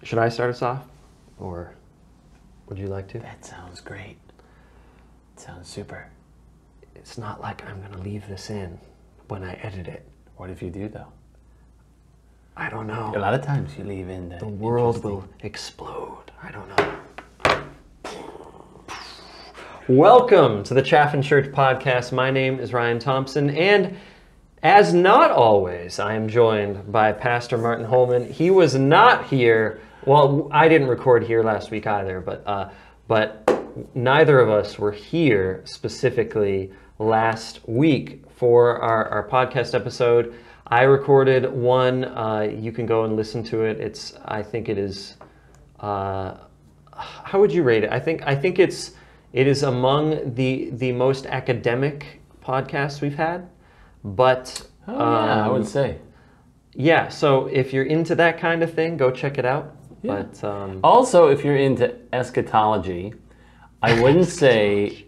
Should I start us off, or would you like to? That sounds great. It sounds super. It's not like I'm gonna leave this in when I edit it. What if you do, though? I don't know. A lot of times you leave in The world will explode. I don't know. Welcome to the Chaffin Church podcast. My name is Ryan Thompson, and as not always, I am joined by Pastor Martin Holman. He was not here. Well, I didn't record here last week either, but neither of us were here specifically last week for our podcast episode. I recorded one. You can go and listen to it. I think it is. How would you rate it? I think it is among the most academic podcasts we've had. But I would say. Yeah. So if you're into that kind of thing, go check it out. Yeah. But also, if you're into eschatology, I wouldn't say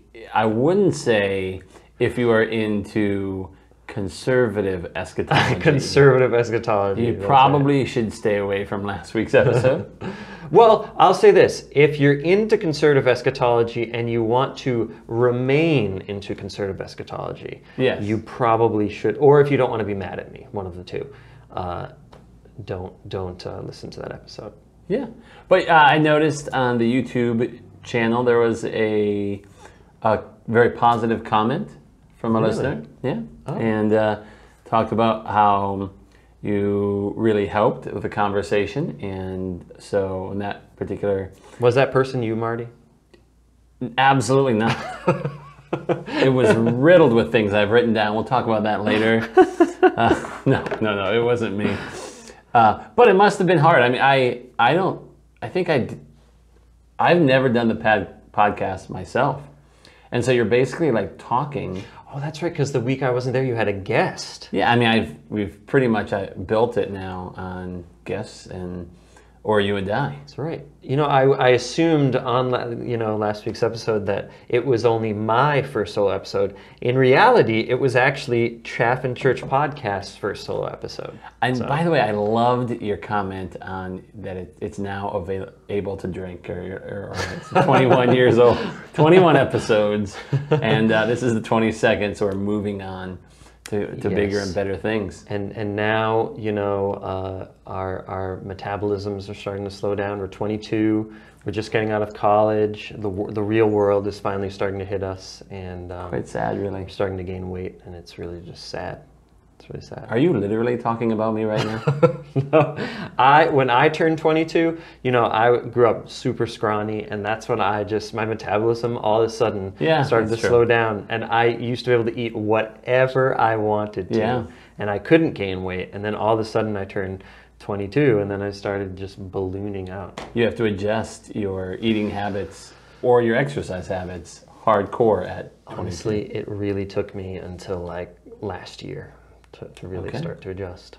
if you are into conservative eschatology. Conservative eschatology. You probably should stay away from last week's episode. Well, I'll say this. If you're into conservative eschatology and you want to remain into conservative eschatology, yes, you probably should. Or if you don't want to be mad at me, one of the two, don't listen to that episode. Yeah. But I noticed on the YouTube channel there was a very positive comment from a listener. Yeah. Oh. And talked about how you really helped with the conversation, and so in that particular... Was that person you, Marty? Absolutely not. It was riddled with things I've written down. We'll talk about that later. No, it wasn't me. But it must have been hard. I mean, I've never done the podcast myself. And so you're basically like talking. Oh, that's right, because the week I wasn't there, you had a guest. Yeah, I mean, we've pretty much built it now on guests or you and I. That's right. You know, I assumed on last week's episode that it was only my first solo episode. In reality, it was actually Chaffin Church Podcast's first solo episode. And by the way, I loved your comment on that it's now able to drink, or it's 21 years old, 21 episodes, and this is the 22nd, so we're moving on to bigger and better things. And now, our metabolisms are starting to slow down. We're 22. We're just getting out of college. The real world is finally starting to hit us, and quite sad, really. We're starting to gain weight, and it's really just sad. It's really sad. Are you literally talking about me right now? No. When I turned 22, I grew up super scrawny, and that's when my metabolism all of a sudden started to slow down, and I used to be able to eat whatever I wanted to, and I couldn't gain weight, and then all of a sudden I turned 22, and then I started just ballooning out. You have to adjust your eating habits or your exercise habits hardcore at 22. Honestly, it really took me until like last year to really start to adjust.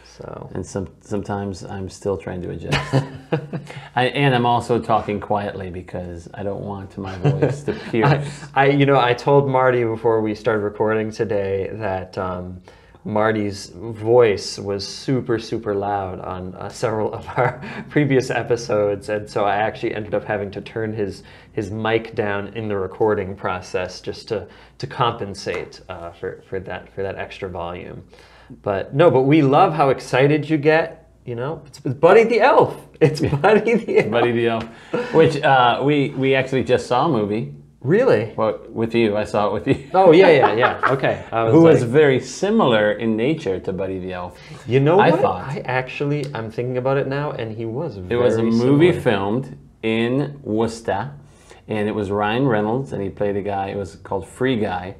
So, and sometimes I'm still trying to adjust. And I'm also talking quietly because I don't want my voice to pierce. I told Marty before we started recording today that Marty's voice was super, super loud on several of our previous episodes, and so I actually ended up having to turn his mic down in the recording process just to compensate for that extra volume. But we love how excited you get. It's Buddy the Elf. It's Buddy the Elf. Buddy the Elf, which we actually just saw a movie. Really? Well, with you. I saw it with you. Oh, yeah. Okay. Who was very similar in nature to Buddy the Elf. You know what? I I'm thinking about it now, and he was very It was a movie similar. Filmed in Worcester, and it was Ryan Reynolds, and he played a guy. It was called Free Guy.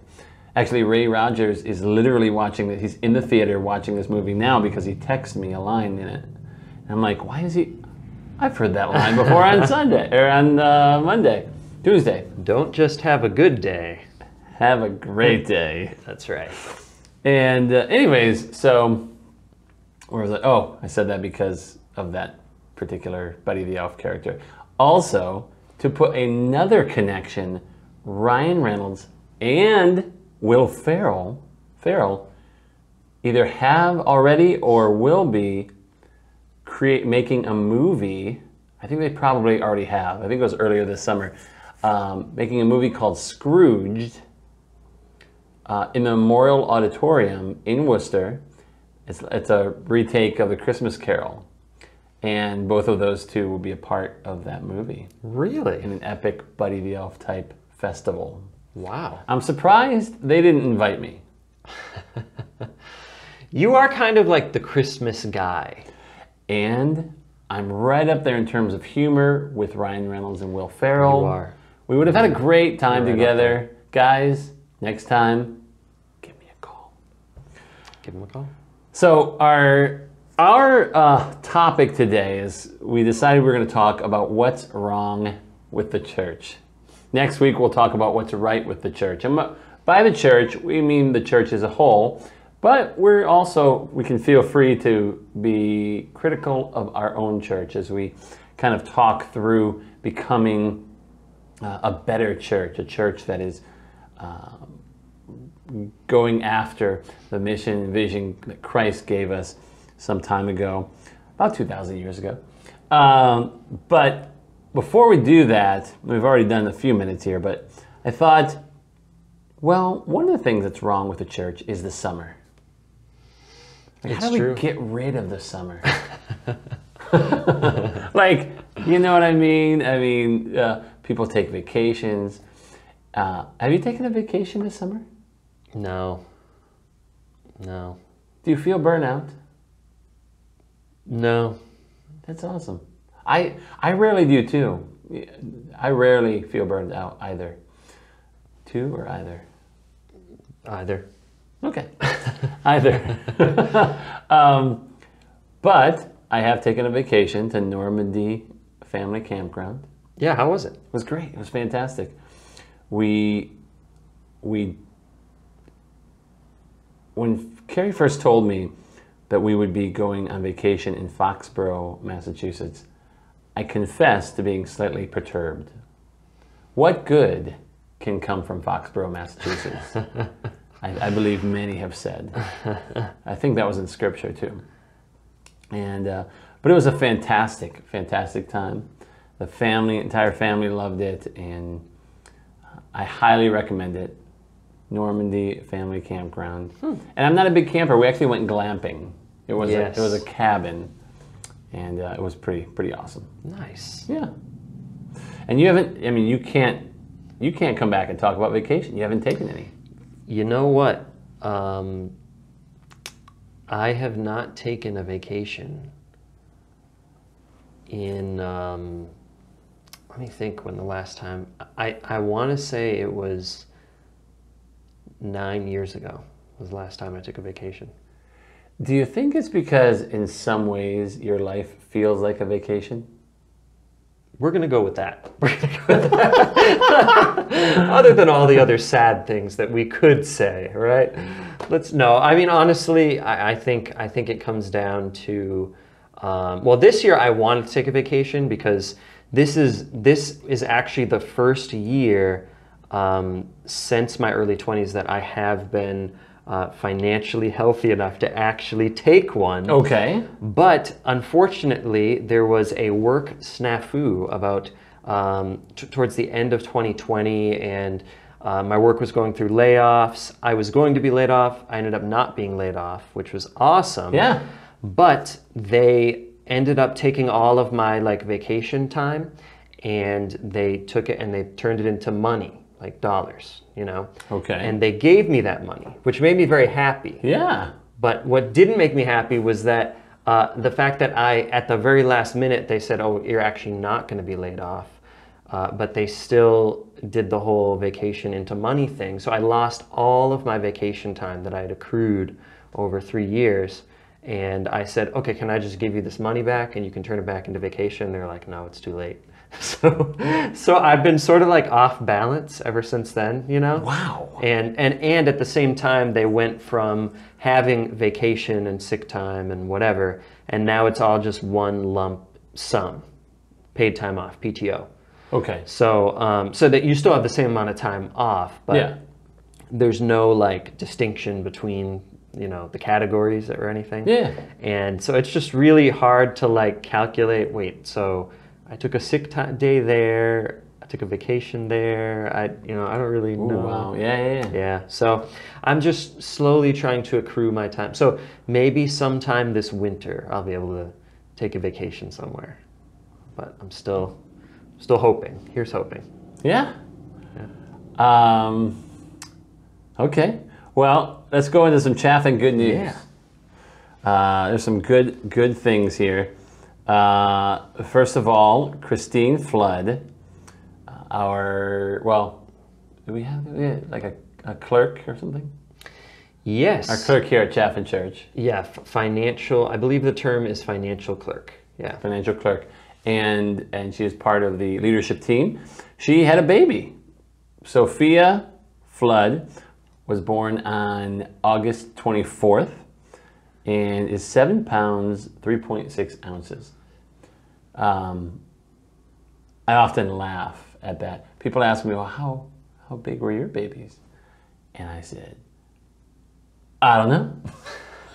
Actually, Ray Rogers is literally watching it. He's in the theater watching this movie now because he texted me a line in it. And I'm like, why is he... I've heard that line before on Sunday, or on Tuesday. Don't just have a good day. Have a great day. That's right. And anyways, so where was I? Oh, I said that because of that particular Buddy the Elf character. Also, to put another connection, Ryan Reynolds and Will Ferrell either have already or will be making a movie. I think they probably already have. I think it was earlier this summer. Making a movie called Scrooged in the Memorial Auditorium in Worcester. It's a retake of The Christmas Carol. And both of those two will be a part of that movie. Really? In an epic Buddy the Elf type festival. Wow. I'm surprised they didn't invite me. You are kind of like the Christmas guy. And I'm right up there in terms of humor with Ryan Reynolds and Will Ferrell. You are. We would have had a great time Right together. Guys, next time, give me a call. Give him a call. So our topic today is we decided we're going to talk about what's wrong with the church. Next week we'll talk about what's right with the church. And by the church, we mean the church as a whole, but we can feel free to be critical of our own church as we kind of talk through becoming a better church, a church that is going after the mission and vision that Christ gave us some time ago, about 2,000 years ago. But before we do that, we've already done a few minutes here, but I thought, well, one of the things that's wrong with the church is the summer. Like, how do we get rid of the summer? Like, you know what I mean? I mean, people take vacations. Have you taken a vacation this summer? No. No. Do you feel burnout? No. That's awesome. I rarely do too. I rarely feel burned out either. Two or either? Either. Okay. Either. But I have taken a vacation to Normandy Family Campground. Yeah, how was it? It was great. It was fantastic. When Carrie first told me that we would be going on vacation in Foxborough, Massachusetts, I confessed to being slightly perturbed. What good can come from Foxborough, Massachusetts? I believe many have said. I think that was in scripture too. And but it was a fantastic, fantastic time. The entire family loved it, and I highly recommend it. Normandy Family Campground. And I'm not a big camper. We actually went glamping. It was a cabin, and it was pretty awesome. Nice. Yeah. And you haven't. I mean, you can't come back and talk about vacation. You haven't taken any. You know what? I have not taken a vacation in. Let me think when the last time. I want to say it was 9 years ago. Was the last time I took a vacation. Do you think it's because in some ways your life feels like a vacation? We're going to go with that. Other than all the other sad things that we could say, right? I mean, honestly, I think it comes down to, well, this year I wanted to take a vacation because this is actually the first year since my early 20s that I have been financially healthy enough to actually take one. Okay. But unfortunately, there was a work snafu about towards the end of 2020, and my work was going through layoffs. I was going to be laid off. I ended up not being laid off, which was awesome. Yeah. But they ended up taking all of my vacation time, and they took it and they turned it into money. Like dollars, Okay. And they gave me that money, which made me very happy. Yeah. But what didn't make me happy was that the fact that at the very last minute, they said, oh, you're actually not going to be laid off. But they still did the whole vacation into money thing. So I lost all of my vacation time that I had accrued over 3 years. And I said, okay, can I just give you this money back and you can turn it back into vacation? They're like, no, it's too late. So I've been sort of off balance ever since then, Wow. And at the same time, they went from having vacation and sick time and whatever, and now it's all just one lump sum, paid time off, PTO. Okay. So so that you still have the same amount of time off, but there's no distinction between the categories or anything. Yeah. And so it's just really hard to like calculate, wait, so I took a sick day there, I took a vacation there, I don't really know. Wow. Yeah. Yeah, so I'm just slowly trying to accrue my time. So maybe sometime this winter I'll be able to take a vacation somewhere. But I'm still hoping. Here's hoping. Yeah. Okay. Well, let's go into some Chaffin good news. Yeah. There's some good things here. First of all, Christine Flood, do we have like a clerk or something? Yes. Our clerk here at Chaffin Church. Yeah, financial. I believe the term is financial clerk. Yeah. Financial clerk. And she is part of the leadership team. She had a baby. Sophia Flood was born on August 24th and is 7 pounds, 3.6 ounces. I often laugh at that. People ask me, well, how big were your babies? And I said, I don't know.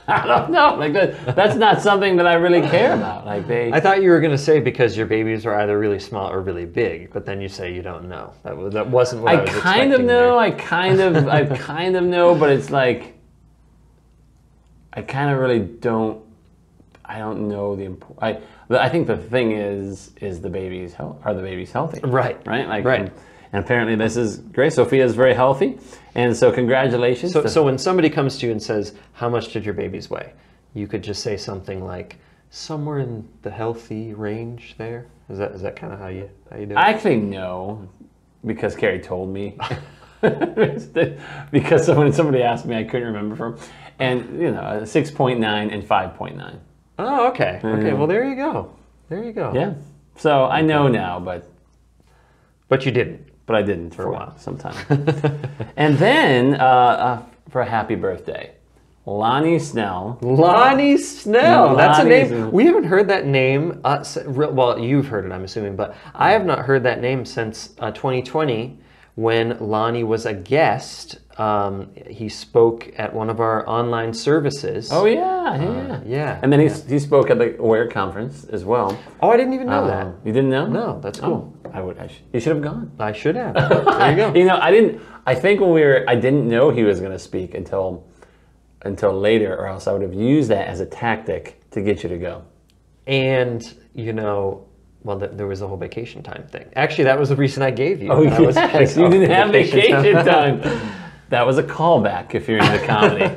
I don't know. Like that's not something that I really care about. Like I thought you were going to say because your babies are either really small or really big, but then you say you don't know. That wasn't what I was expecting. I kind of know. There. I kind of know, but it's like I kind of really don't. I don't know the important. I think the thing is the babies are the babies healthy? Right. Like right. And apparently this is great. Sophia is very healthy, and so congratulations. So when somebody comes to you and says, "How much did your babies weigh?" you could just say something like, "Somewhere in the healthy range." There is that kind of how you do it? I actually know because Carrie told me. Because when somebody asked me, I couldn't remember from, and 6.9 and 5.9. Oh, okay. Okay. Well, there you go. There you go. Yeah. So I know now, but you didn't. But I didn't for a while, sometime. And then for a happy birthday, Lonnie Snell. Lonnie Snell. That's a name. Snell. We haven't heard that name. Well, you've heard it, I'm assuming, but I have not heard that name since 2020 when Lonnie was a guest. He spoke at one of our online services. Oh, yeah. Yeah. And then he spoke at the Aware conference as well. Oh, I didn't even know that. You didn't know? No, that's cool. You should have gone. I should have. There you go. I think I didn't know he was going to speak until later, or else I would have used that as a tactic to get you to go. And, well, there was the whole vacation time thing. Actually, that was the reason I gave you. Oh, yes. You didn't have vacation time. That was a callback if you're into comedy.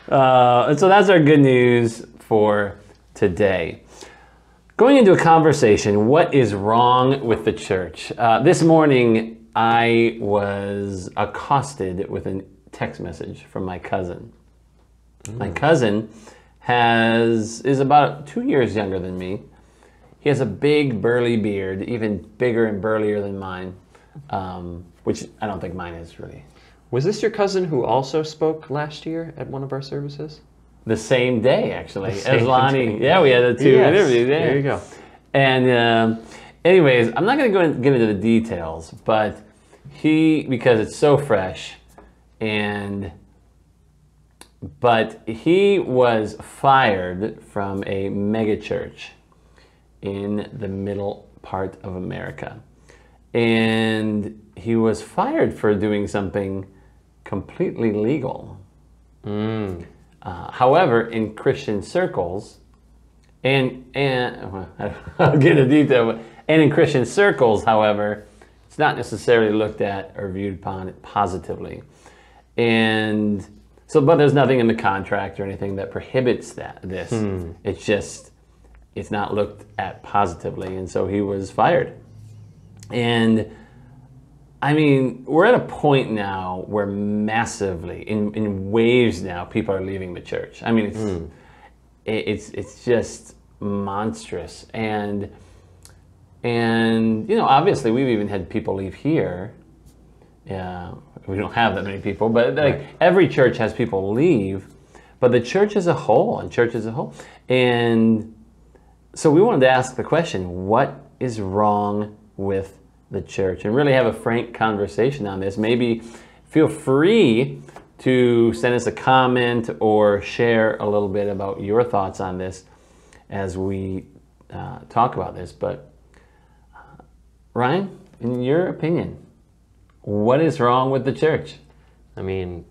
And so that's our good news for today. Going into a conversation, what is wrong with the church? This morning, I was accosted with a text message from my cousin. My cousin is about 2 years younger than me. He has a big burly beard, even bigger and burlier than mine, which I don't think mine is really. Was this your cousin who also spoke last year at one of our services? The same day, actually, as Lonnie. Yeah, we had the two interviews. Yeah. There you go. And anyways, I'm not going to get into the details, but because it's so fresh, but he was fired from a mega church in the middle part of America. And he was fired for doing something completely legal. However, in Christian circles, and I'll get into detail, and in Christian circles, however, it's not necessarily looked at or viewed upon positively. And so, but there's nothing in the contract or anything that prohibits this. It's just, it's not looked at positively, and so he was fired. And I mean, we're at a point now where massively, in waves now, people are leaving the church. I mean, it's just monstrous. And obviously we've even had people leave here. Yeah, we don't have that many people, but every church has people leave. But the church as a whole, and so we wanted to ask the question: what is wrong with the church? And really have a frank conversation on this. Maybe feel free to send us a comment or share a little bit about your thoughts on this as we talk about this. But Ryan, in your opinion, what is wrong with the church? I mean,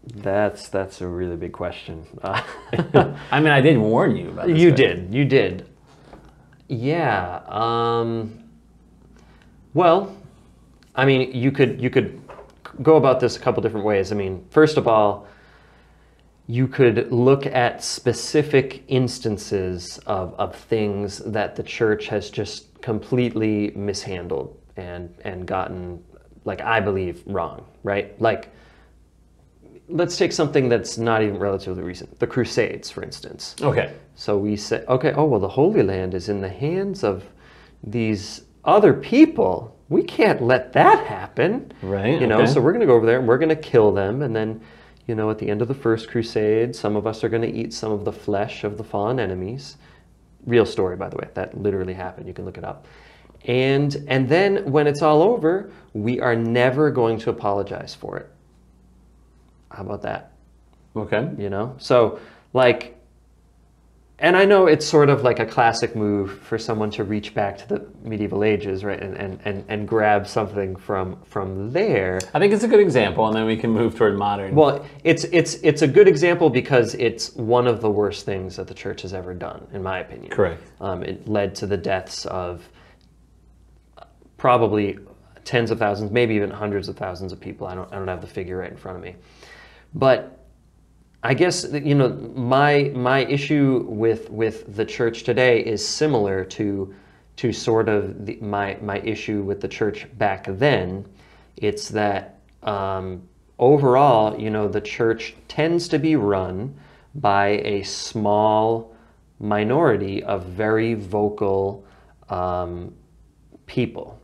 that's a really big question. I mean, I did warn you about this. You did. Yeah. Well, I mean, you could go about this a couple different ways. I mean, first of all, you could look at specific instances of things that the church has just completely mishandled and gotten, like, I believe, wrong, right? Like, let's take something that's not even relatively recent. The Crusades, for instance. Okay. So we say, okay, oh, well, the Holy Land is in the hands of these other people. We can't let that happen. Right. You know, so we're going to go over there and we're going to kill them. And then, you know, at the end of the First Crusade, some of us are going to eat some of the flesh of the fallen enemies. Real story, by the way. That literally happened. You can look it up. And then when it's all over, we are never going to apologize for it. How about that? Okay. You know? So, like, and I know it's sort of like a classic move for someone to reach back to the medieval ages, right? And grab something from there. I think it's a good example, and then we can move toward modern. Well, it's a good example because it's one of the worst things that the church has ever done, in my opinion. Correct. It led to the deaths of probably tens of thousands, maybe even hundreds of thousands of people. I don't have the figure right in front of me. But I guess, you know, my issue with the church today is similar to sort of my issue with the church back then. It's that overall, you know, the church tends to be run by a small minority of very vocal people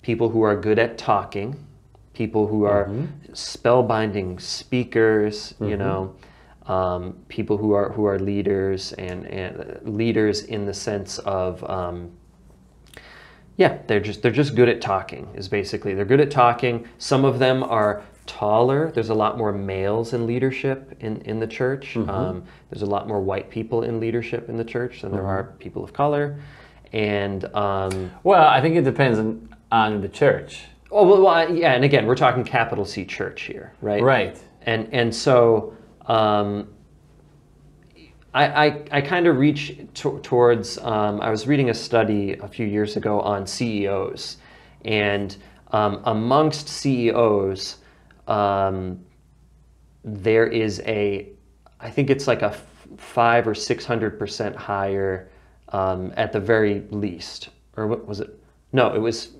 who are good at talking, people who are spellbinding speakers, you know, people who are leaders and leaders in the sense of, yeah, they're just good at talking. Is basically they're good at talking. Some of them are taller. There's a lot more males in leadership in the church. There's a lot more white people in leadership in the church than there are people of color. And well, I think it depends on the church. Oh, well, yeah, and again, we're talking capital C church here, right? Right. And so I kind of reach towards, I was reading a study a few years ago on CEOs, and amongst CEOs, there is I think it's like a 500 or 600% higher at the very least, or what was it? No, it was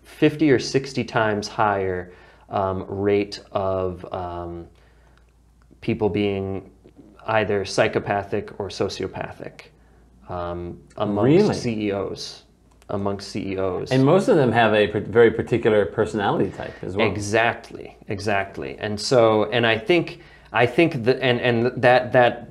50 or 60 times higher rate of people being either psychopathic or sociopathic amongst CEOs. Amongst CEOs. And most of them have a very particular personality type as well. Exactly. And so, and I think that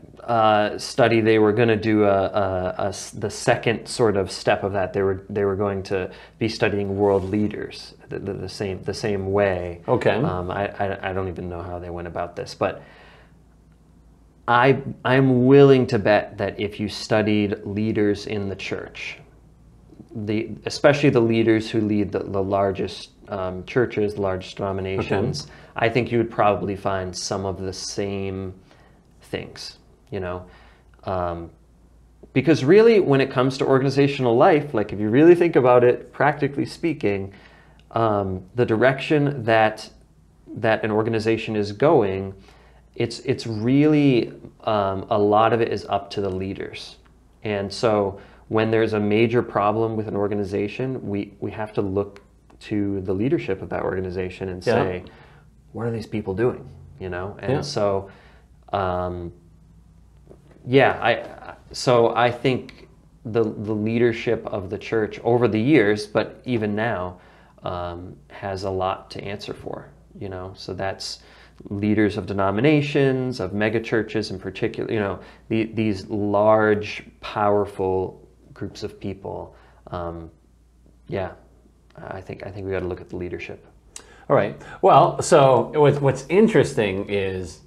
study, they were going to do the second sort of step of that. They were going to be studying world leaders the same way. Okay. I don't even know how they went about this, but I'm willing to bet that if you studied leaders in the church, especially the leaders who lead the largest churches, the largest denominations, I think you would probably find some of the same things. You know, because really, when it comes to organizational life, like if you really think about it, practically speaking, the direction that an organization is going, it's really a lot of it is up to the leaders. And so when there's a major problem with an organization, we have to look to the leadership of that organization and say, what are these people doing? You know, and so. So I think the leadership of the church over the years, but even now, has a lot to answer for, you know. So that's leaders of denominations, of megachurches in particular, you know, these large, powerful groups of people. I think we got to look at the leadership. All right. Well, so what's interesting is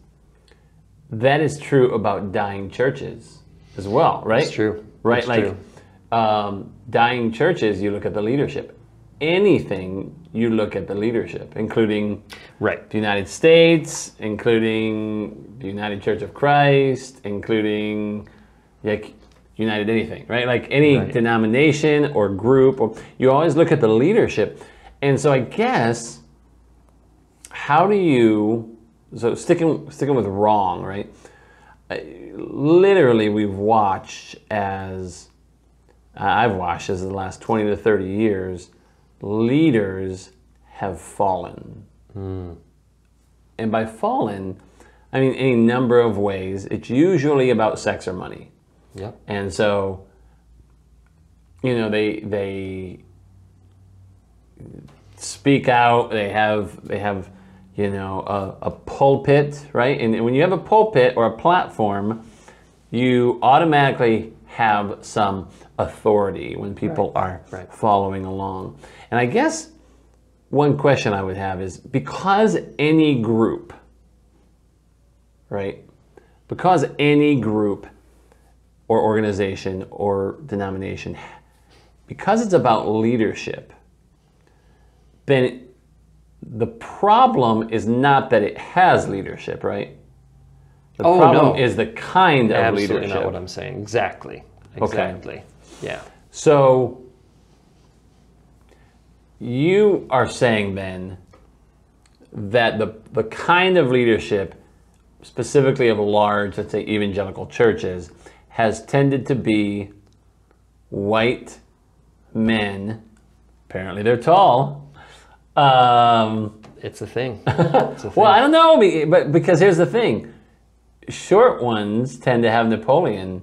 that is true about dying churches as well, right? It's true. Right? It's like true. dying churches, you look at the leadership. Anything, you look at the leadership, including Right. the United States, including the United Church of Christ, including like United anything, right? Like any Right. denomination or group, or you always look at the leadership. And so I guess, how do you, so sticking with wrong, right? Literally, I've watched as the last 20 to 30 years, leaders have fallen. And by fallen, I mean any number of ways. It's usually about sex or money. Yep. And so, they speak out. They have a pulpit, right? And when you have a pulpit or a platform, you automatically have some authority when people are following along. And I guess one question I would have is, because any group, right? Because any group or organization or denomination, because it's about leadership, then the problem is not that it has leadership, right? The problem is the kind of Absolutely leadership. not what I'm saying. Exactly. Exactly. Okay. Yeah. So you are saying then that the kind of leadership, specifically of large, let's say evangelical churches, has tended to be white men. Apparently they're tall. It's a thing. It's a thing. Well, I don't know, but because here's the thing. Short ones tend to have Napoleon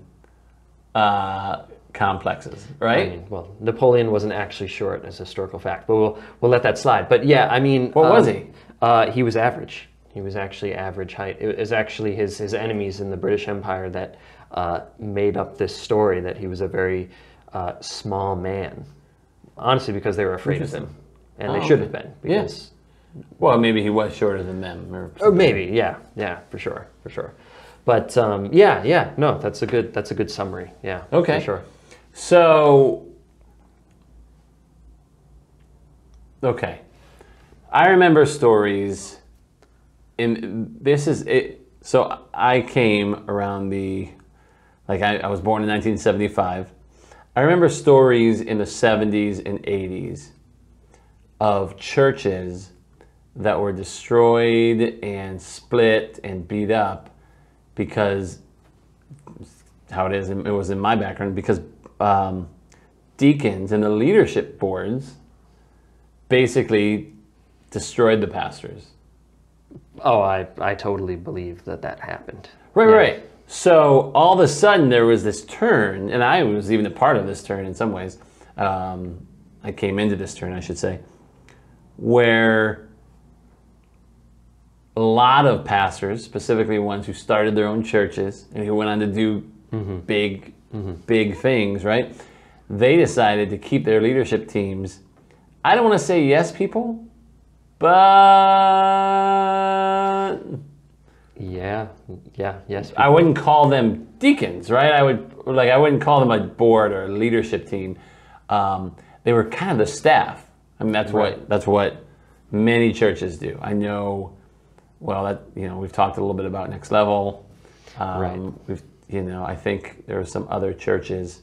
complexes, right? I mean, well, Napoleon wasn't actually short as a historical fact, but we'll let that slide. But yeah, I mean, what was he? He was average. He was actually average height. It was actually his enemies in the British Empire that made up this story that he was a very small man. Honestly, because they were afraid of him, and they should have been. Because, well, maybe he was shorter than them, or maybe, yeah, for sure. But no, that's a good summary. Yeah. Okay. For sure. So, okay, I remember stories. This is it. So I came around I was born in 1975. I remember stories in the 70s and 80s of churches that were destroyed and split and beat up because, how it is, it was in my background, because deacons and the leadership boards basically destroyed the pastors. Oh, I totally believe that happened. Right. So all of a sudden there was this turn, and I was even a part of this turn in some ways. I came into this turn, I should say, where a lot of pastors, specifically ones who started their own churches and who went on to do big things, right? They decided to keep their leadership teams. I don't want to say yes people, but yes. I wouldn't call them deacons, right? I wouldn't call them a board or a leadership team. They were kind of the staff. I mean, that's what many churches do. I know. Well, we've talked a little bit about Next Level. I think there are some other churches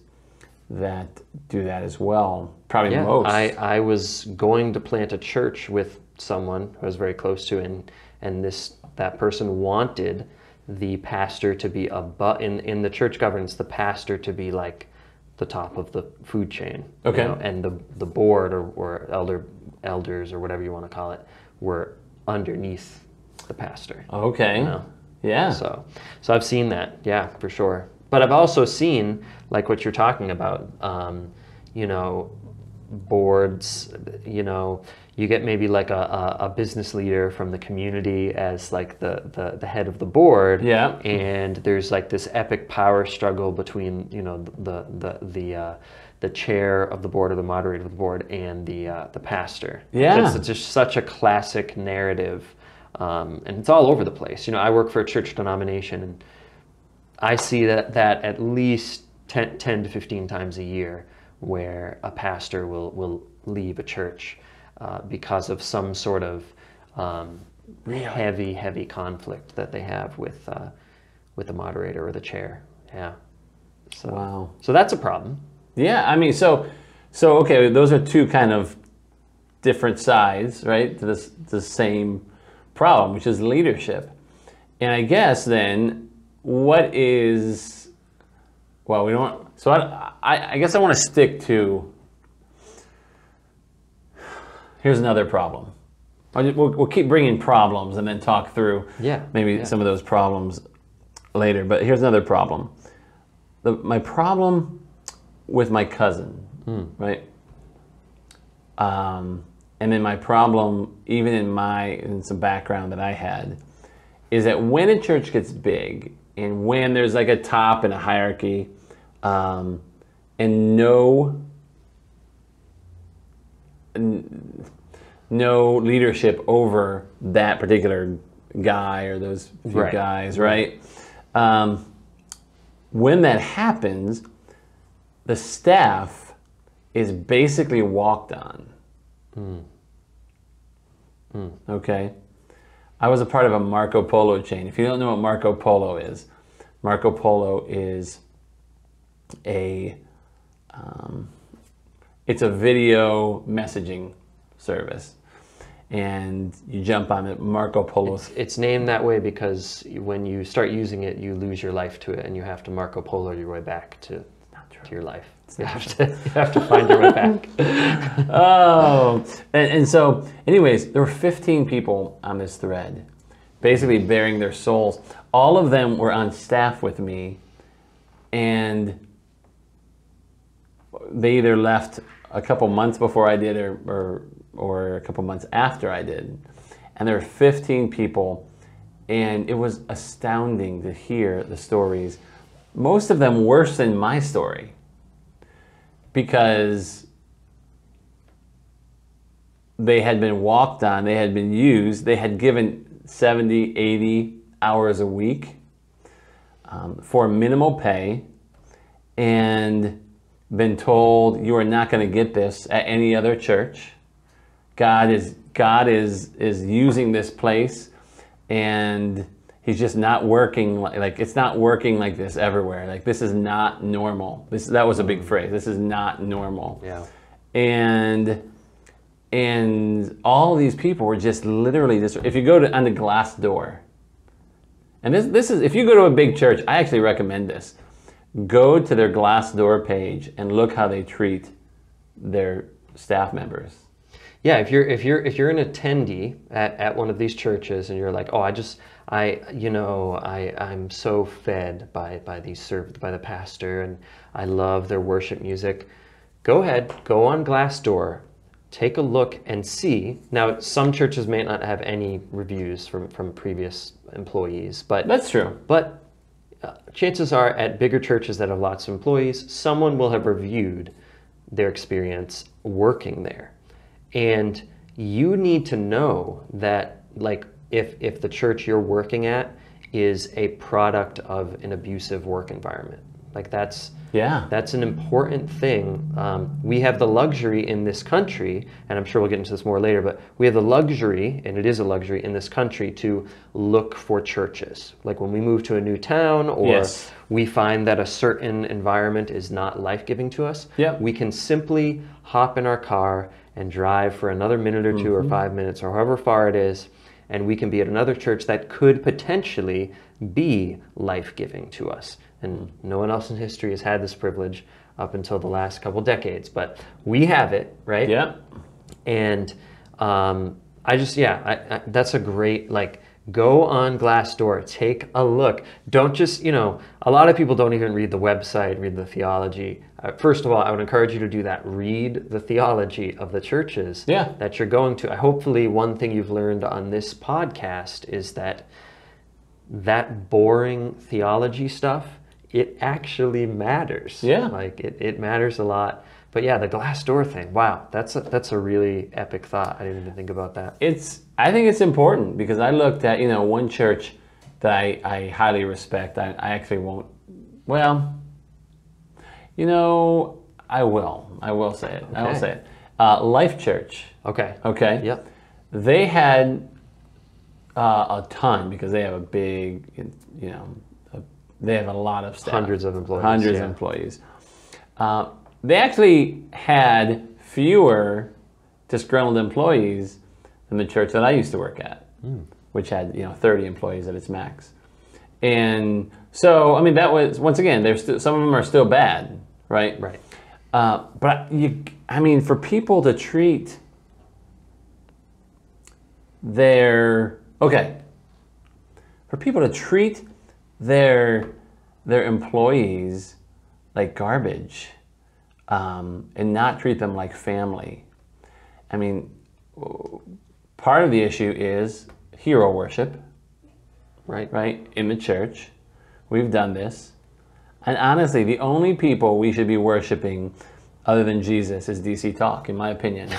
that do that as well. Probably most. I was going to plant a church with someone who I was very close to, and that person wanted the pastor to be in the church governance, the pastor to be like the top of the food chain. Okay. And the board or elders or whatever you want to call it were underneath the pastor. Okay. Yeah. So I've seen that, yeah, for sure. But I've also seen, like what you're talking about, boards, you get maybe like a business leader from the community as like the head of the board. Yeah. And there's like this epic power struggle between, the chair of the board or the moderator of the board and the pastor. Yeah. It's just such a classic narrative, and it's all over the place. I work for a church denomination, and I see that at least 10 to 15 times a year where a pastor will leave a church because of some sort of heavy conflict that they have with the moderator or the chair. Yeah. So, wow. So that's a problem. Yeah, I mean, so okay, those are two kind of different sides, right, to the same problem, which is leadership. And I guess then, what is, well, we don't, so I guess I want to stick to, here's another problem. We'll keep bringing problems and then talk through maybe some of those problems later, but here's another problem. My problem with my cousin, right? And then my problem, even in some background that I had, is that when a church gets big and when there's like a top and a hierarchy, and no leadership over that particular guy or those few guys, right? When that happens, the staff is basically walked on. Okay? I was a part of a Marco Polo chain. If you don't know what Marco Polo is it's a video messaging service. And you jump on it, Marco Polo. It's named that way because when you start using it, you lose your life to it, and you have to Marco Polo your way back to your life. You have to find your way back. Oh, and so, anyways, there were 15 people on this thread, basically bearing their souls. All of them were on staff with me, and they either left a couple months before I did or a couple months after I did. And there were 15 people, and it was astounding to hear the stories, most of them worse than my story, because they had been walked on, they had been used, they had given 70, 80 hours a week for minimal pay, and been told, you are not going to get this at any other church. God is using this place, and he's just not working like it's not working like this everywhere. Like, this is not normal. That was a big phrase. This is not normal. Yeah. And all these people were just literally this. If you go on the Glassdoor, and this is, if you go to a big church, I actually recommend this. Go to their Glassdoor page and look how they treat their staff members. Yeah, if you're an attendee at one of these churches and you're like, oh, I'm so fed by the pastor, and I love their worship music, go ahead, go on Glassdoor, take a look and see. Now, some churches may not have any reviews from previous employees, but that's true. But chances are, at bigger churches that have lots of employees, someone will have reviewed their experience working there. And you need to know that, like, if the church you're working at is a product of an abusive work environment, like that's an important thing. We have the luxury in this country, and I'm sure we'll get into this more later, but we have the luxury, and it is a luxury in this country, to look for churches. Like when we move to a new town, or we find that a certain environment is not life-giving to us, we can simply hop in our car and drive for another minute or two or 5 minutes or however far it is, and we can be at another church that could potentially be life-giving to us. And no one else in history has had this privilege up until the last couple decades, but we have it, right? Yeah. And that's a great, like, go on Glassdoor, take a look. Don't just, a lot of people don't even read the website, read the theology. First of all, I would encourage you to do that. Read the theology of the churches that you're going to. Hopefully, one thing you've learned on this podcast is that boring theology stuff it actually matters. Yeah. Like it matters a lot. But yeah, the Glassdoor thing. Wow, that's a really epic thought. I didn't even think about that. I think it's important because I looked at, one church that I highly respect. I actually won't, well, I will say it. I will say it. Life Church. Okay. Okay. Yep. They had a ton because they have a big, they have a lot of staff. Hundreds of employees. Hundreds of employees. They actually had fewer disgruntled employees than the church that I used to work at, which had 30 employees at its max. And so, I mean, that was, once again, some of them are still bad, right? Right. But for people to treat their employees like garbage, and not treat them like family. I mean, part of the issue is hero worship, right? In the church, we've done this. And honestly, the only people we should be worshiping other than Jesus is DC Talk, in my opinion.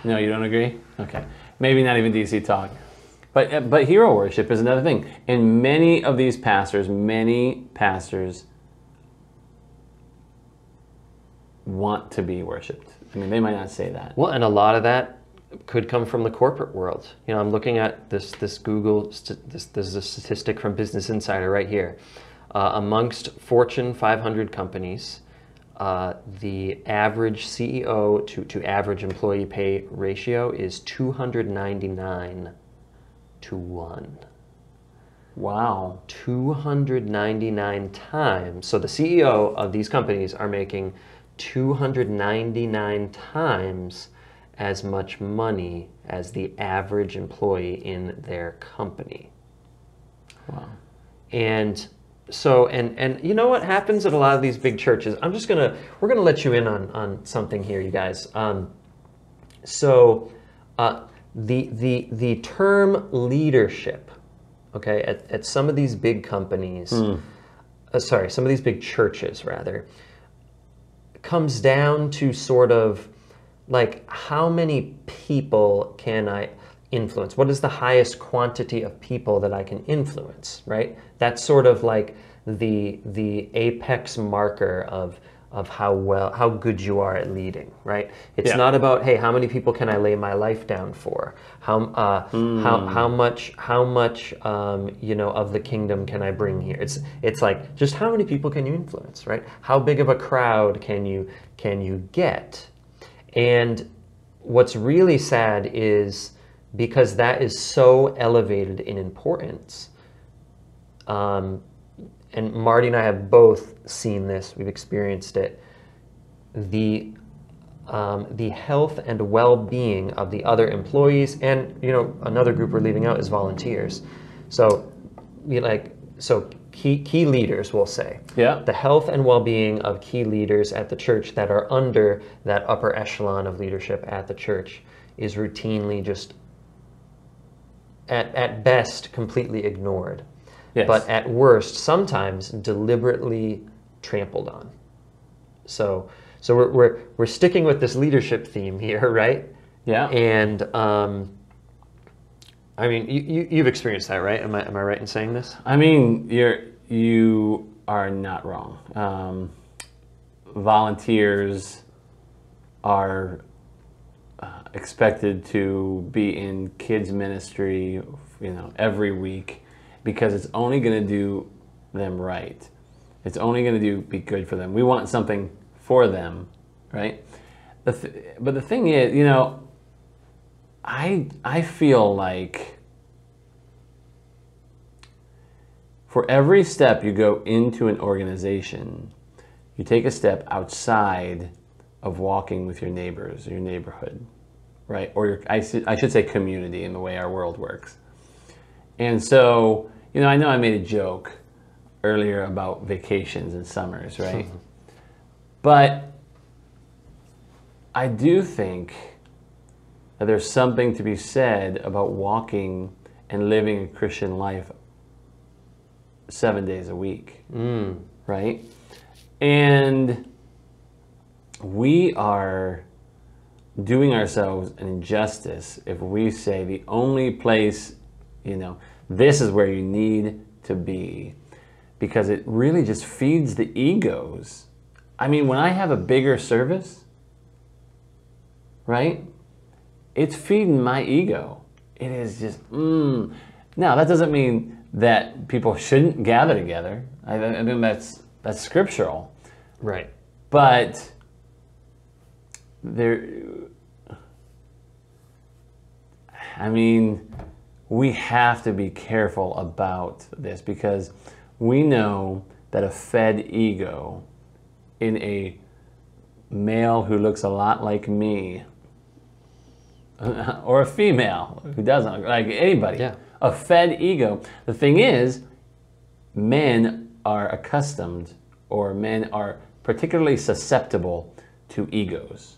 No, you don't agree? Okay. Maybe not even DC Talk. But hero worship is another thing. And many pastors want to be worshipped. I mean, they might not say that. Well, and a lot of that could come from the corporate world. I'm looking at this Google, this is a statistic from Business Insider right here. Amongst Fortune 500 companies, the average CEO to average employee pay ratio is 299 to 1. Wow. 299 times. So the CEO of these companies are making 299 times as much money as the average employee in their company. Wow. And so, and you know what happens at a lot of these big churches? We're gonna let you in on something here, you guys. The term leadership, okay, at some of these big companies, some of these big churches rather, comes down to sort of like how many people can I influence? What is the highest quantity of people that I can influence, right? That's sort of like the apex marker of how good you are at leading, right? It's not about, hey, how many people can I lay my life down for? How much of the kingdom can I bring here? It's like just how many people can you influence, right? How big of a crowd can you get? And what's really sad is because that is so elevated in importance. And Marty and I have both seen this. We've experienced it. The health and well-being of the other employees, and another group we're leaving out is volunteers. So, key leaders, we'll say. Yeah. The health and well-being of key leaders at the church that are under that upper echelon of leadership at the church is routinely just, at best, completely ignored. Yes. But at worst, sometimes deliberately trampled on. So we're sticking with this leadership theme here, right? Yeah. And I mean, you've experienced that, right? Am I right in saying this? I mean, you are not wrong. Volunteers are expected to be in kids ministry, every week, because it's only going to do them right. It's only going to be good for them. We want something for them, right? But the thing is, I feel like for every step you go into an organization, you take a step outside of walking with your neighbors or your neighborhood, right? Or I should say community in the way our world works. And so, I know I made a joke earlier about vacations and summers, right? But I do think that there's something to be said about walking and living a Christian life 7 days a week, right? And we are doing ourselves an injustice if we say the only place, this is where you need to be, because it really just feeds the egos. I mean, when I have a bigger service, right, it's feeding my ego. It is just, Now, that doesn't mean that people shouldn't gather together. I think that's scriptural. Right. But we have to be careful about this, because we know that a fed ego in a male who looks a lot like me, or a female who doesn't look like anybody, a fed ego. The thing is, men are accustomed, or men are particularly susceptible to egos.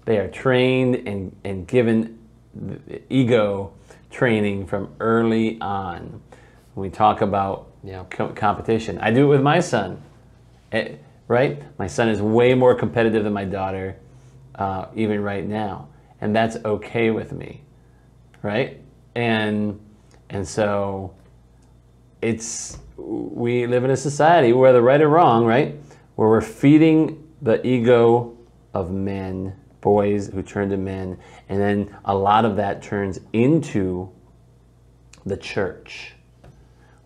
They are trained and given the ego training from early on. When we talk about competition, I do it with my son, right? My son is way more competitive than my daughter, even right now, and that's okay with me, right? And so we live in a society, whether right or wrong, right, where we're feeding the ego of men, boys who turn to men, and then a lot of that turns into the church.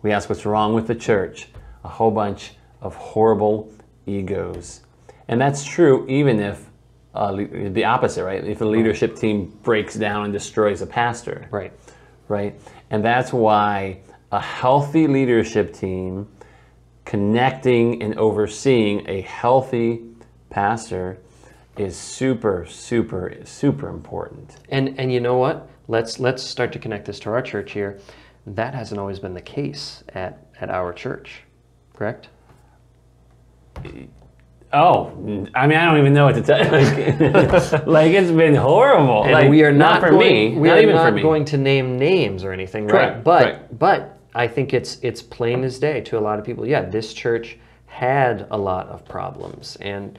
We ask what's wrong with the church. A whole bunch of horrible egos. And that's true even if the opposite, right? If the leadership team breaks down and destroys a pastor. Right. Right? And that's why a healthy leadership team connecting and overseeing a healthy pastor is super, super, super important. And you know what? Let's start to connect this to our church here. That hasn't always been the case at our church, correct? Oh, I don't even know what to tell you. Like it's been horrible. And like, we are not for going, me. We not are even not for me. going to name names or anything, Correct, right? But I think it's plain as day to a lot of people. Yeah, this church had a lot of problems, and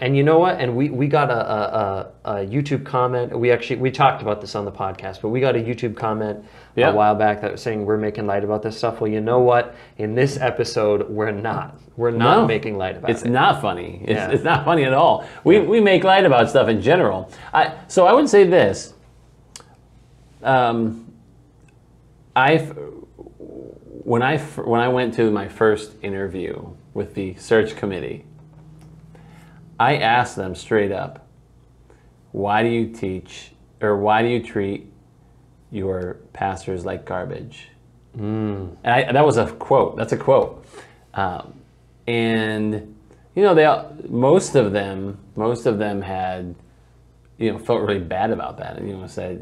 you know what? And we got a YouTube comment. We talked about this on the podcast, but we got a YouTube comment a while back that was saying we're making light about this stuff. Well, you know what? In this episode, we're not. We're not making light about it. It's not funny. It's not funny at all. We make light about stuff in general. So I would say this. When I went to my first interview with the search committee, I asked them straight up, why do you teach, or why do you treat your pastors like garbage? And that was a quote. That's a quote. And most of them had, felt really bad about that, and said,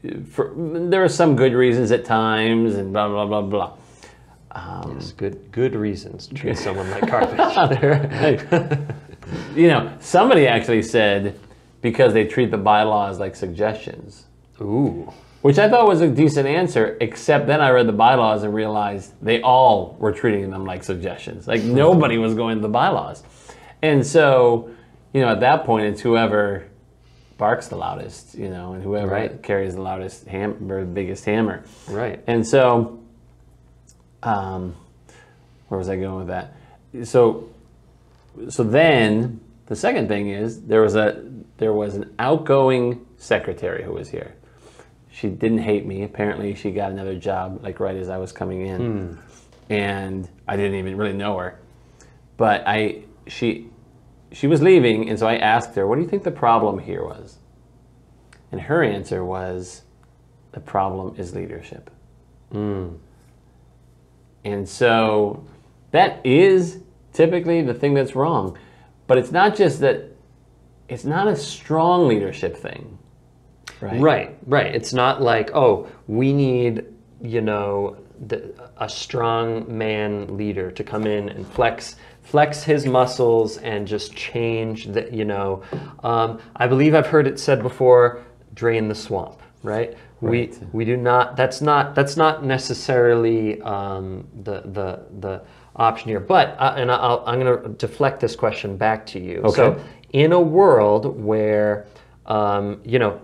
there are some good reasons at times, and blah blah blah blah. Yes, good reasons to treat someone like garbage. Somebody actually said because they treat the bylaws like suggestions. Ooh. Which I thought was a decent answer, except then I read the bylaws and realized they all were treating them like suggestions. Like nobody was going to the bylaws. And so, at that point, it's whoever barks the loudest, and whoever carries the loudest hammer, the biggest hammer. Right. And so, where was I going with that? So then the second thing is there was an outgoing secretary who was here. She didn't hate me. Apparently, she got another job like right as I was coming in, and I didn't even really know her. But she was leaving, and so I asked her, "What do you think the problem here was?" And her answer was, "The problem is leadership." And so that is typically the thing that's wrong, but it's not just that. It's not a strong leadership thing. Right. It's not like, oh, we need, a strong man leader to come in and flex his muscles and just change I believe I've heard it said before, drain the swamp, right? We do not. That's not necessarily the option here. But I'm going to deflect this question back to you. Okay. So in a world where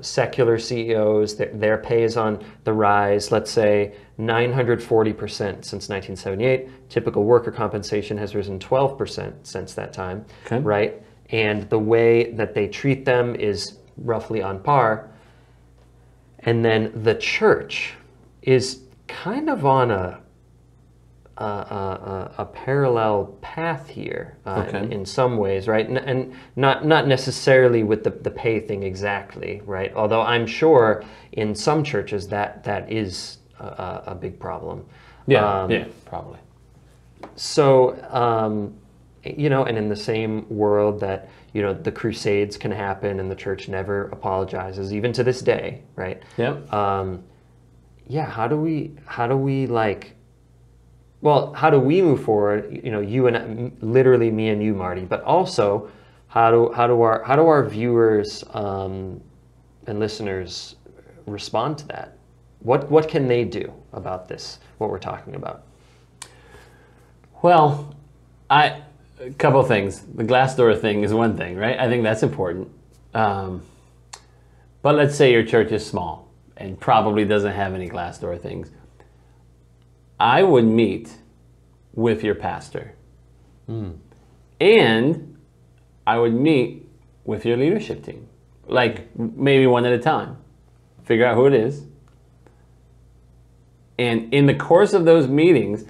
secular CEOs, their pay is on the rise, let's say 940% since 1978. Typical worker compensation has risen 12% since that time, Okay. right? And the way that they treat them is roughly on par. And then the church is kind of on a parallel path here in some ways, right? And not necessarily with the pay thing exactly, right? Although I'm sure in some churches that is a big problem. Yeah, probably. So, and in the same world that, the crusades can happen and the church never apologizes, even to this day, right? Yep. How do we how do we move forward? You and literally me and you, Marty, but also how do our viewers and listeners respond to that? What can they do about this? What we're talking about? Well, a couple of things. The Glassdoor thing is one thing, right? I think that's important. But let's say your church is small and probably doesn't have any Glassdoor things. I would meet with your pastor. And I would meet with your leadership team. Like maybe one at a time. Figure out who it is. And in the course of those meetings,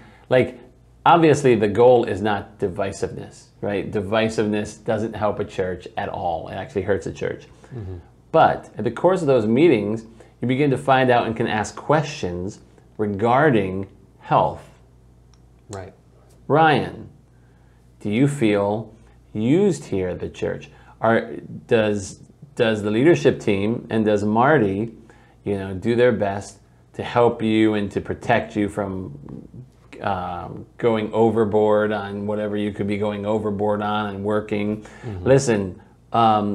obviously the goal is not divisiveness, right? Divisiveness doesn't help a church at all. It actually hurts a church. Mm-hmm. But at the course of those meetings, you begin to find out and can ask questions regarding health. Right. Ryan, do you feel used here at the church? Does the leadership team and does Marty, do their best to help you and to protect you from going overboard on whatever you could be going overboard on and working? Mm-hmm. Listen,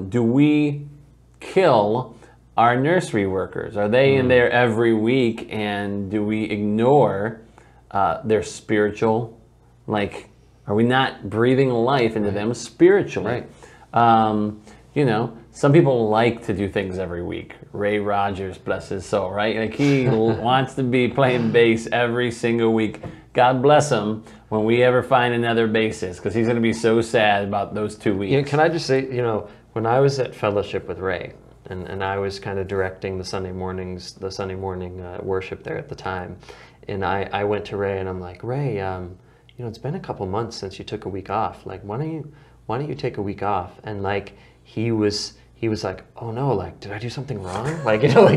do we kill our nursery workers? Are they in there every week, and do we ignore their spiritual, are we not breathing life into them spiritually? Right. Some people like to do things every week. Ray Rogers, bless his soul, right? He wants to be playing bass every single week. God bless him when we ever find another bassist, because he's going to be so sad about those 2 weeks. Can I just say, when I was at fellowship with Ray, and I was kind of directing the Sunday morning worship there at the time, and I went to Ray and I'm like, Ray, it's been a couple months since you took a week off. Why don't you take a week off? And he was like, oh no, did I do something wrong?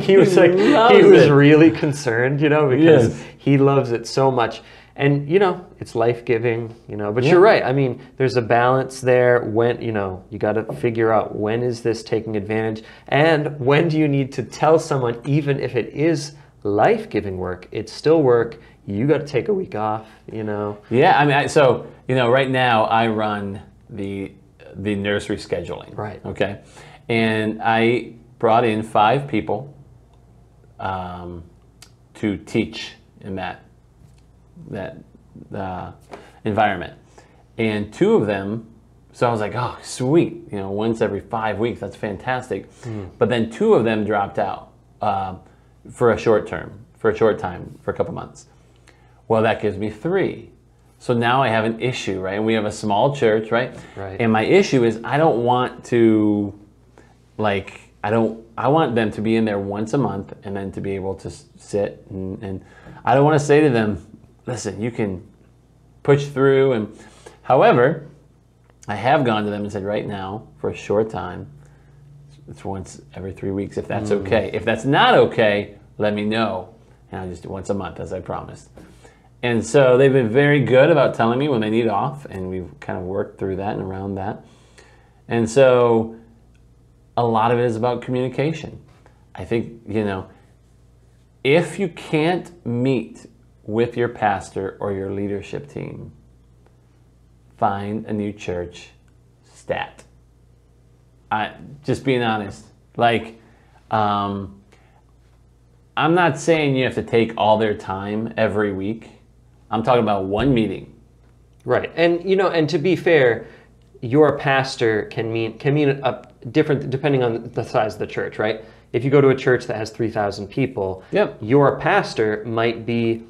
He was really concerned, because he loves it so much. And, it's life-giving, but you're right. I mean, there's a balance there when, you got to figure out when is this taking advantage, and when do you need to tell someone, even if it is life-giving work, it's still work. You got to take a week off, Yeah, I mean, right now I run the nursery scheduling. Right. Okay. And I brought in 5 people to teach in that environment. And 2 of them, so I was like, oh, sweet. Once every 5 weeks, that's fantastic. But then 2 of them dropped out for a short time, for a couple months. Well, that gives me 3. So now I have an issue, right? And we have a small church, right? Right. And my issue is I don't want to, I want them to be in there once a month and then to be able to sit. And I don't want to say to them, listen, you can push through. And however, I have gone to them and said, right now, for a short time, it's once every 3 weeks, if that's okay. If that's not okay, let me know. And I'll just do once a month, as I promised. And so they've been very good about telling me when they need off, and we've kind of worked through that and around that. And so a lot of it is about communication. I think, if you can't meet with your pastor or your leadership team, find a new church stat. Just being honest. I'm not saying you have to take all their time every week. I'm talking about one meeting. Right. And and to be fair, your pastor can mean a different depending on the size of the church, right? If you go to a church that has 3,000 people, Yep. your pastor might be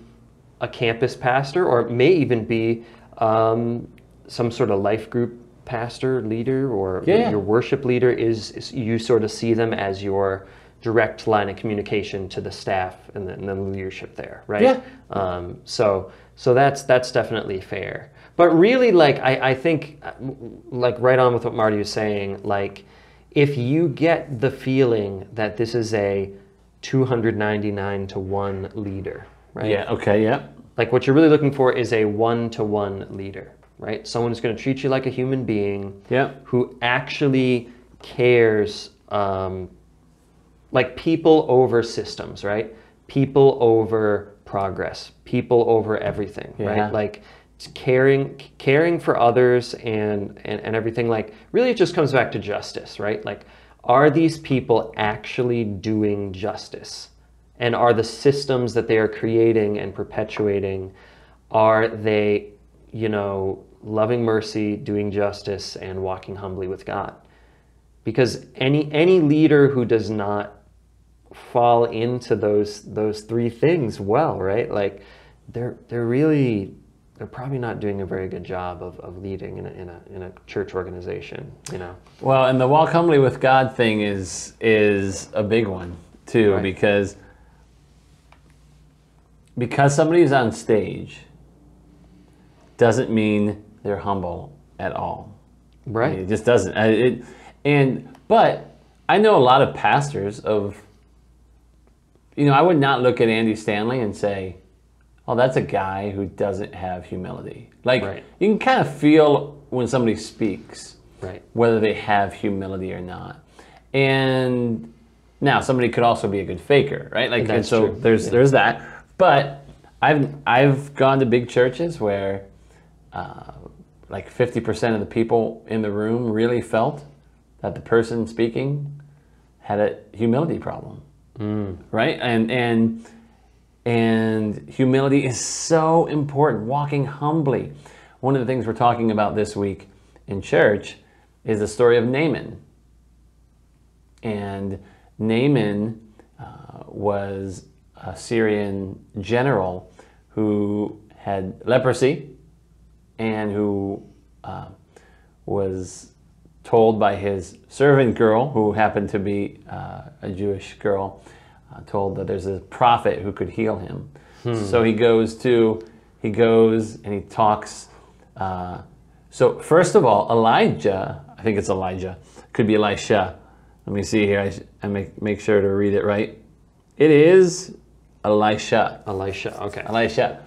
a campus pastor, or may even be some sort of life group pastor, leader, or your worship leader is you sort of see them as your direct line of communication to the staff and the leadership there, right? Yeah. So that's definitely fair. But really, like I think, like right on with what Marty was saying, like if you get the feeling that this is a 299-to-1 leader, right? Yeah. Okay. Yeah. Like what you're really looking for is a 1-to-1 leader, right? Someone who's going to treat you like a human being, Yeah. who actually cares, like people over systems, right? People over progress, people over everything, right? Like caring for others and everything. Like really, it just comes back to justice, right? Like, are these people actually doing justice? And are the systems that they are creating and perpetuating, are they, loving mercy, doing justice, and walking humbly with God? Because any leader who does not fall into those three things well, right? Like they're probably not doing a very good job of leading in a church organization, Well, and the walk humbly with God thing is a big one too, Right. because somebody's on stage doesn't mean they're humble at all. Right. I mean, it just doesn't. But I know a lot of pastors of, I would not look at Andy Stanley and say, oh, that's a guy who doesn't have humility. Like, Right. You can kind of feel when somebody speaks, Right. whether they have humility or not. And now somebody could also be a good faker, right? Like, and That's so true. there's that. But I've gone to big churches where like 50% of the people in the room really felt that the person speaking had a humility problem, right? And humility is so important. Walking humbly. One of the things we're talking about this week in church is the story of Naaman. And Naaman was a Syrian general who had leprosy and who was told by his servant girl, who happened to be a Jewish girl, told that there's a prophet who could heal him. So he goes and he talks. So first of all, Elijah, I think it's Elijah, could be Elisha. Let me see here. I make sure to read it right. It is Elisha. Elisha. Okay. Elisha.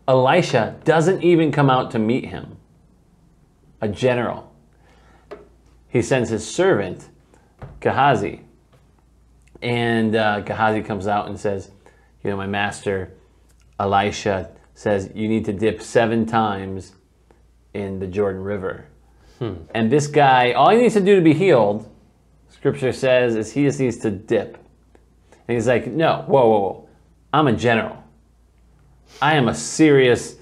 Elisha doesn't even come out to meet him. A general. He sends his servant, Gehazi. And Gehazi comes out and says, my master, Elisha, says you need to dip 7 times in the Jordan River. And this guy, all he needs to do to be healed, Scripture says, is he just needs to dip. And he's like, no, whoa. I'm a general. I am a serious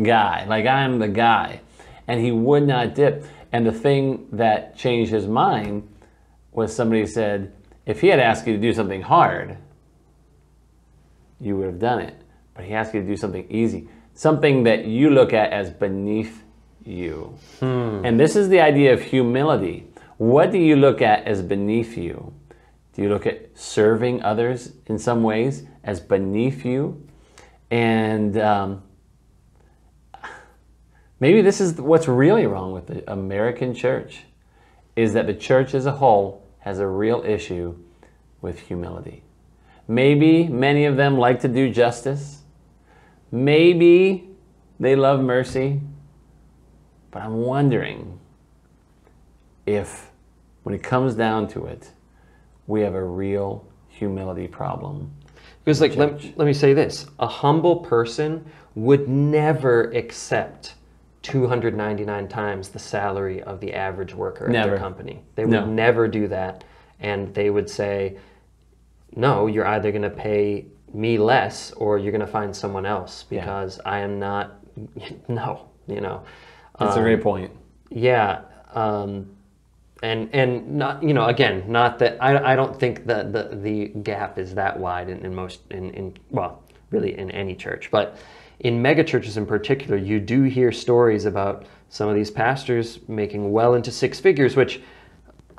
guy. Like, I am the guy. And he would not dip. And the thing that changed his mind was somebody said, if he had asked you to do something hard, you would have done it. But he asked you to do something easy. Something that you look at as beneath you. And this is the idea of humility. What do you look at as beneath you? Do you look at serving others in some ways as beneath you? And maybe this is what's really wrong with the American church, is that the church as a whole has a real issue with humility. Maybe many of them like to do justice. Maybe they love mercy. But I'm wondering if, when it comes down to it, we have a real humility problem. Because let me say this. A humble person would never accept 299 times the salary of the average worker at their company. They would never do that. And they would say, no, you're either going to pay me less or you're going to find someone else because I am not, no, you know. That's a great point. Yeah. And not, you know, again, not that, I don't think that the gap is that wide in most, well, really in any church, but in megachurches in particular, you do hear stories about some of these pastors making well into six figures, which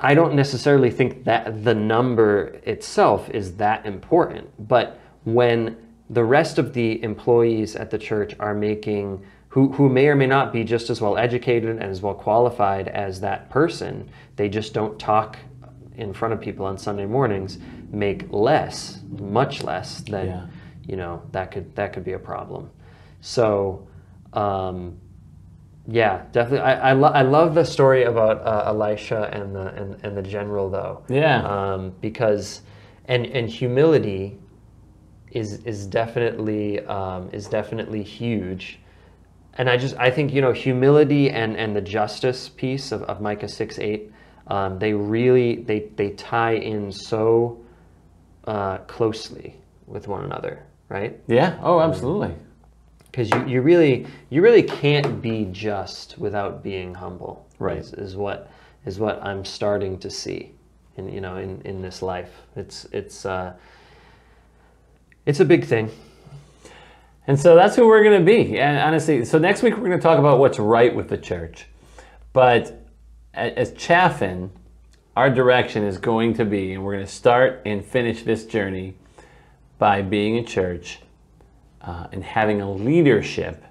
I don't necessarily think that the number itself is that important. But when the rest of the employees at the church are making, who may or may not be just as well educated and as well qualified as that person, they just don't talk in front of people on Sunday mornings, make less, much less than, you know, that could be a problem. So, yeah, definitely. I love the story about Elisha and the general, though. Yeah. Because and humility is definitely huge. And I think, you know, humility and the justice piece of Micah 6:8, they really they tie in so closely with one another, right? Yeah. Oh, absolutely. Because you really can't be just without being humble. Right. Is what I'm starting to see in this life. It's a big thing. And so that's who we're going to be. And honestly, so next week we're going to talk about what's right with the church. But as Chaffin, our direction is going to be, and we're going to start and finish this journey by being a church and having a leadership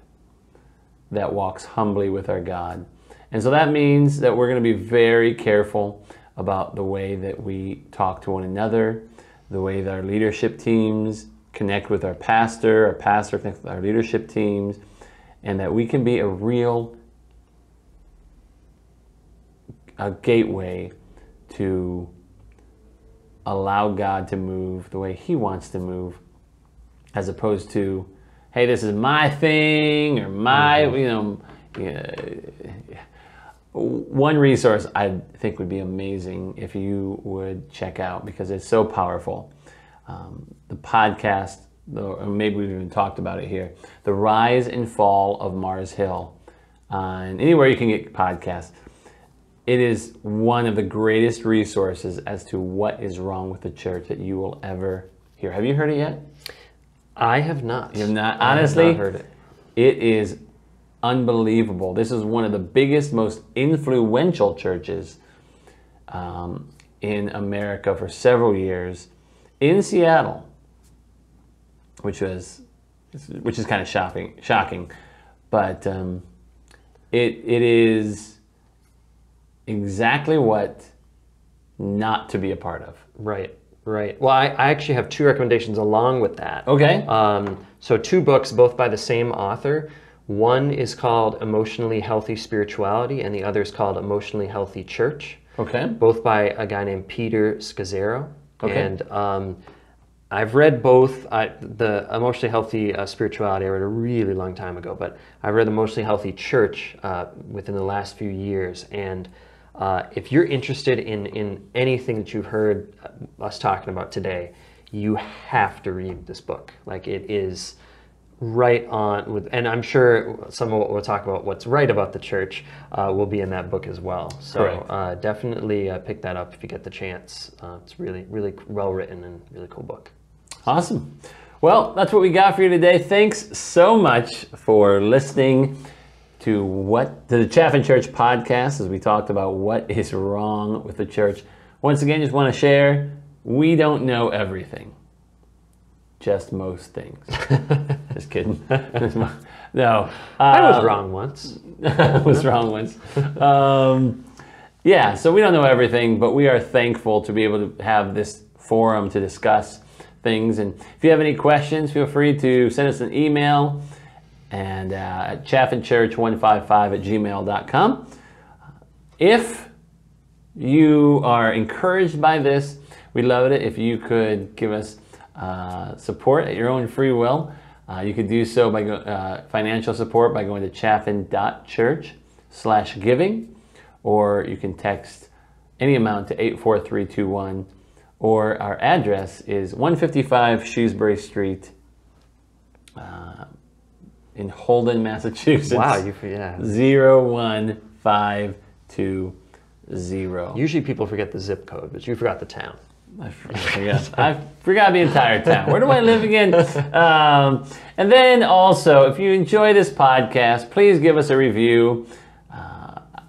that walks humbly with our God. And so that means that we're going to be very careful about the way that we talk to one another, the way that our leadership teams connect with our pastor connects with our leadership teams, and that we can be a gateway to allow God to move the way He wants to move, as opposed to, hey, this is my thing, or my, one resource I think would be amazing if you would check out, because it's so powerful. The podcast, or maybe we've even talked about it here, The Rise and Fall of Mars Hill, and anywhere you can get podcasts. It is one of the greatest resources as to what is wrong with the church that you will ever hear. Have you heard it yet? I have not. You have not? Honestly, I have not heard it. It is unbelievable. This is one of the biggest, most influential churches in America for several years in Seattle, which is kind of shocking, but it is exactly what not to be a part of. Right. Well, I actually have two recommendations along with that. Okay. So two books, both by the same author. One is called Emotionally Healthy Spirituality, and the other is called Emotionally Healthy Church. Okay. Both by a guy named Peter Scazzaro. Okay. And I've read both. The Emotionally Healthy Spirituality I read a really long time ago, but I read Emotionally Healthy Church within the last few years. And if you're interested in anything that you've heard us talking about today, you have to read this book. Like, it is right on with, and I'm sure some of what we'll talk about, what's right about the church, will be in that book as well. So definitely pick that up if you get the chance. It's really, really well written and really cool book. Awesome. Well, that's what we got for you today. Thanks so much for listening to the Chaffin Church podcast, as we talked about what is wrong with the church. Once again, just want to share, we don't know everything. Just most things. Just kidding. No. I was wrong once. I was wrong once. Yeah, so we don't know everything, but we are thankful to be able to have this forum to discuss things. And if you have any questions, feel free to send us an email and at chaffinchurch155@gmail.com. If you are encouraged by this, we'd love it if you could give us support at your own free will. You could do so by financial support by going to chaffin.church/giving, or you can text any amount to 84321, or our address is 155 Shrewsbury Street in Holden, Massachusetts. Wow, 01520. Usually people forget the zip code, but you forgot the town. I forgot the entire town. Where do I live again? And then also, if you enjoy this podcast, please give us a review,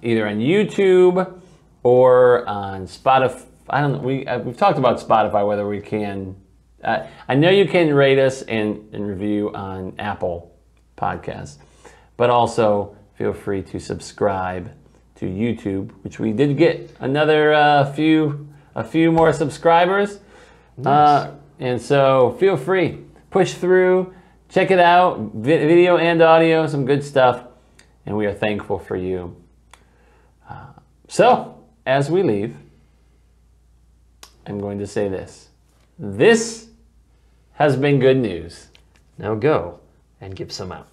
either on YouTube or on Spotify. I don't know. We've talked about Spotify, whether we can. I know you can rate us and review on Apple Podcasts, but also feel free to subscribe to YouTube, which we did get another few more subscribers. Nice. And so feel free, push through, check it out, video and audio, some good stuff, and we are thankful for you. So, as we leave, I'm going to say this. This has been good news. Now go and give some out.